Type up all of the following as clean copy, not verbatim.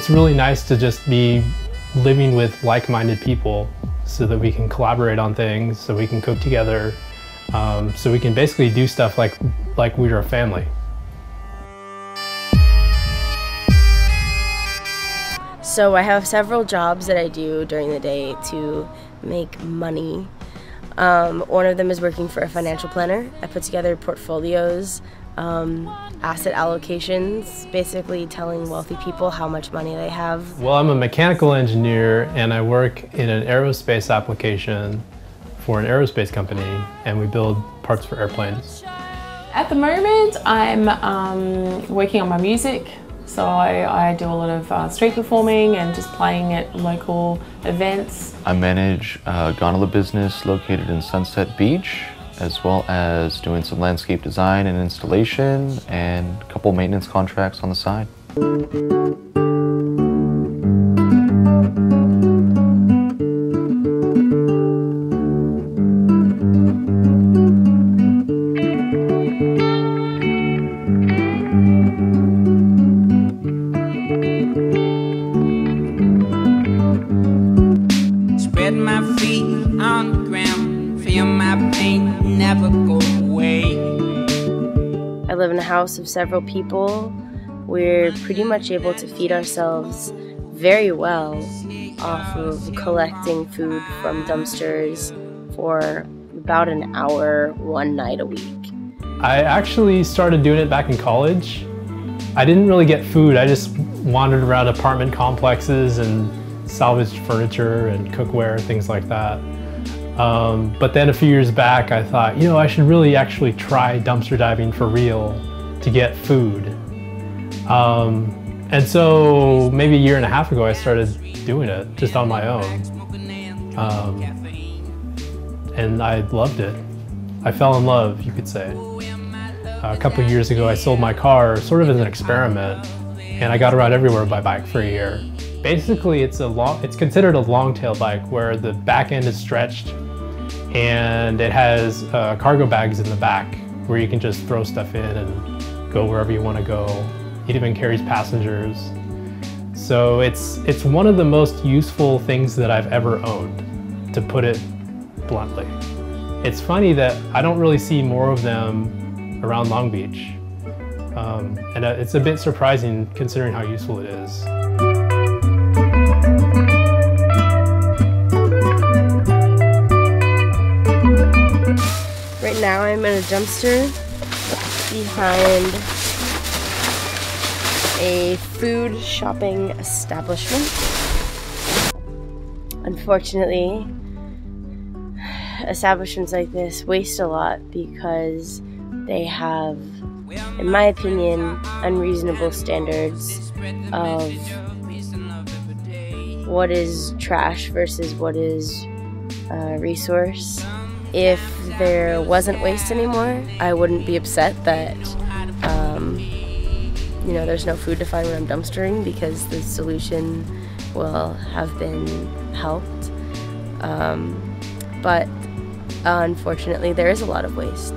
it's really nice to just be living with like-minded people so that we can collaborate on things, so we can cook together, so we can basically do stuff like we're a family. So I have several jobs that I do during the day to make money. One of them is working for a financial planner. I put together portfolios, asset allocations, basically telling wealthy people how much money they have. Well, I'm a mechanical engineer and I work in an aerospace application for an aerospace company, and we build parts for airplanes. At the moment, I'm working on my music. So I do a lot of street performing and just playing at local events. I manage a gondola business located in Sunset Beach, as well as doing some landscape design and installation and a couple maintenance contracts on the side. I live in a house of several people. We're pretty much able to feed ourselves very well off of collecting food from dumpsters for about an hour, one night a week. I actually started doing it back in college. I didn't really get food, I just wandered around apartment complexes and salvaged furniture and cookware, things like that. But then a few years back I thought, you know, I should really actually try dumpster diving for real to get food. And so maybe a year and a half ago I started doing it just on my own. And I loved it. I fell in love, you could say. A couple of years ago I sold my car sort of as an experiment, and I got around everywhere by bike for a year. Basically it's considered a long-tail bike where the back end is stretched and it has cargo bags in the back where you can just throw stuff in and go wherever you want to go. It even carries passengers. So it's one of the most useful things that I've ever owned, to put it bluntly. It's funny that I don't really see more of them around Long Beach. And it's a bit surprising considering how useful it is. Right now I'm in a dumpster behind a food shopping establishment. Unfortunately, establishments like this waste a lot because they have, in my opinion, unreasonable standards of what is trash versus what is a resource. If there wasn't waste anymore, I wouldn't be upset that you know, there's no food to find when I'm dumpstering, because the solution will have been helped. But unfortunately, there is a lot of waste.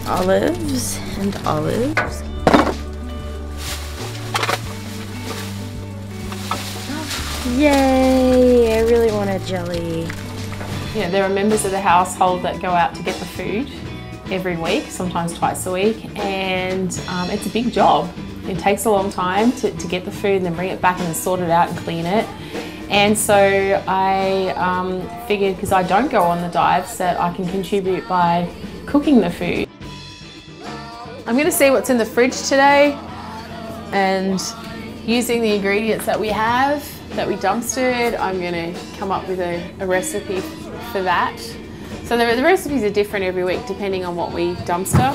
Olives and olives. Yay! I really want a jelly. You know, there are members of the household that go out to get the food every week, sometimes twice a week, and it's a big job. It takes a long time to get the food and then bring it back and then sort it out and clean it. And so I figured, because I don't go on the dives, that I can contribute by cooking the food. I'm going to see what's in the fridge today, and using the ingredients that we have, that we dumpstered, I'm going to come up with a recipe for that. So the recipes are different every week depending on what we dumpster.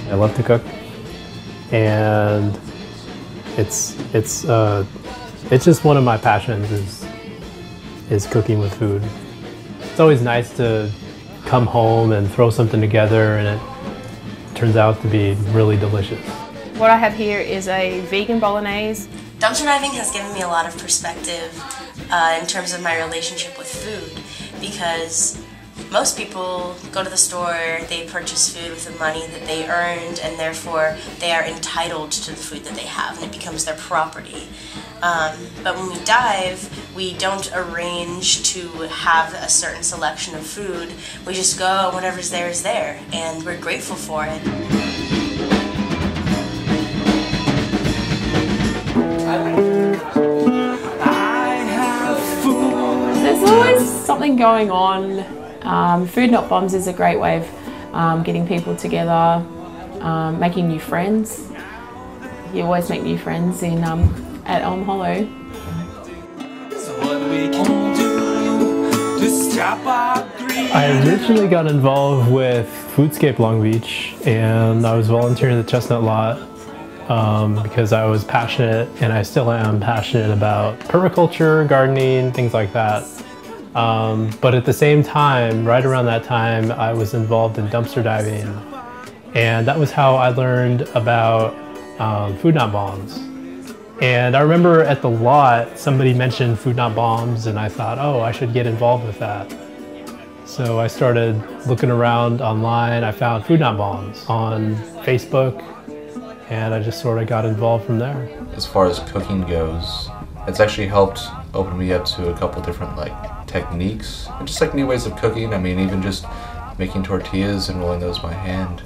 I love to cook, and it's just one of my passions is cooking with food. It's always nice to come home and throw something together and it turns out to be really delicious. What I have here is a vegan bolognese. Dumpster diving has given me a lot of perspective in terms of my relationship with food, because Most people go to the store, they purchase food with the money that they earned, and therefore they are entitled to the food that they have, and it becomes their property. But when we dive, we don't arrange to have a certain selection of food. We just go, whatever's there is there, and we're grateful for it. There's always something going on. Food Not Bombs is a great way of getting people together, making new friends. You always make new friends in at Elm Hollow. I originally got involved with Foodscape Long Beach, and I was volunteering at the Chestnut Lot because I was passionate, and I still am passionate about permaculture, gardening, things like that. But at the same time, right around that time, I was involved in dumpster diving, and that was how I learned about Food Not Bombs. And I remember at the lot, somebody mentioned Food Not Bombs, and I thought, oh, I should get involved with that. So I started looking around online. I found Food Not Bombs on Facebook, and I just sort of got involved from there. As far as cooking goes, it's actually helped open me up to a couple different techniques, and just new ways of cooking. I mean, even just making tortillas and rolling those by hand.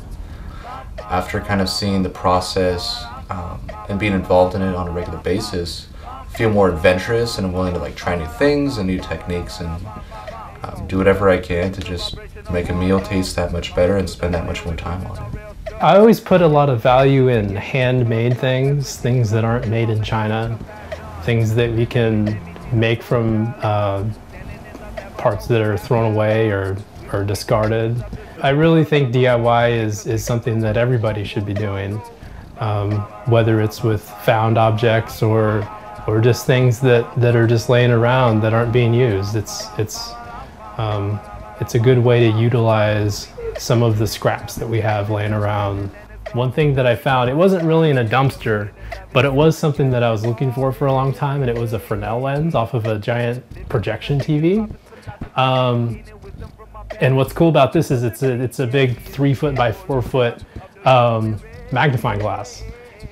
After kind of seeing the process and being involved in it on a regular basis, I feel more adventurous, and I'm willing to try new things and new techniques, and do whatever I can to just make a meal taste that much better and spend that much more time on it. I always put a lot of value in handmade things, things that aren't made in China, things that we can make from parts that are thrown away or discarded. I really think DIY is something that everybody should be doing, whether it's with found objects or just things that are just laying around that aren't being used. It's a good way to utilize some of the scraps that we have laying around. One thing that I found, it wasn't really in a dumpster, but it was something that I was looking for a long time, and it was a Fresnel lens off of a giant projection TV. And what's cool about this is it's a big 3-foot by 4-foot magnifying glass,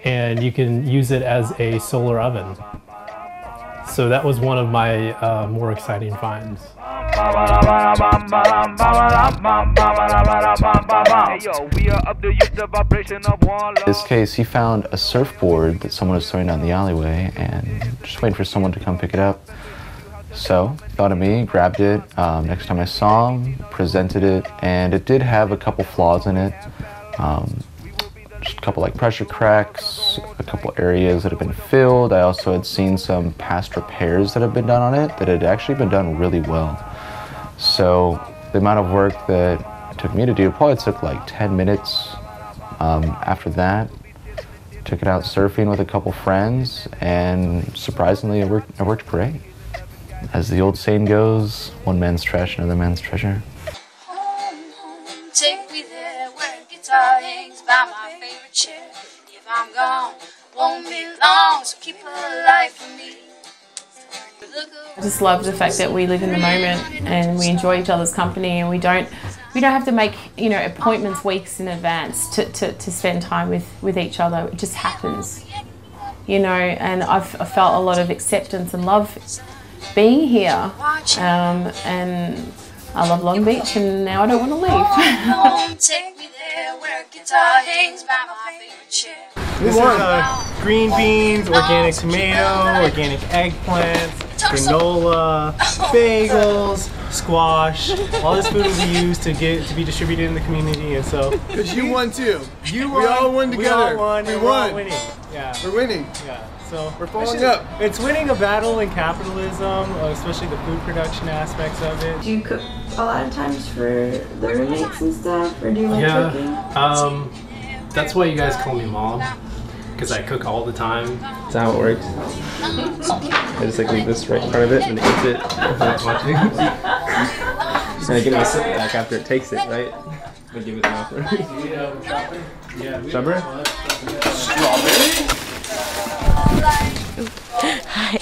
and you can use it as a solar oven. So that was one of my more exciting finds. In this case, he found a surfboard that someone was throwing down the alleyway and just waiting for someone to come pick it up. So, thought of me, grabbed it next time I saw him, presented it, and it did have a couple flaws in it. Just a couple pressure cracks, a couple areas that have been filled. I also had seen some past repairs that have been done on it that had actually been done really well. So the amount of work that it took me to do probably took 10 minutes. After that, took it out surfing with a couple friends, and surprisingly it worked great. As the old saying goes, one man's trash, another man's treasure. Take me there where a guitar hangs by my favorite chair. If I'm gone, won't be long, so keep her alive for me. I just love the fact that we live in the moment and we enjoy each other's company, and we don't have to make appointments weeks in advance to spend time with each other. It just happens, and I've felt a lot of acceptance and love being here, and I love Long Beach, and now I don't want to leave. Take me there where a guitar hangs by my favorite chair. This is green beans, organic tomato, organic eggplants, granola, bagels, squash. All this food will be used to be distributed in the community, and so. Because you won too. You won. We all won together. We all won. We won. won. We're all winning. Yeah. We're winning. Yeah. So we're following up. It's winning a battle in capitalism, especially the food production aspects of it. Do you cook a lot of times for the roommates and stuff, or do you like cooking? That's why you guys call me Mom, because I cook all the time. That's how it works. I just leave this right in front of it and it eats it without watching. Just gonna give it a sip back after it takes it, right? We'll give it an offer. Strawberry? Hi.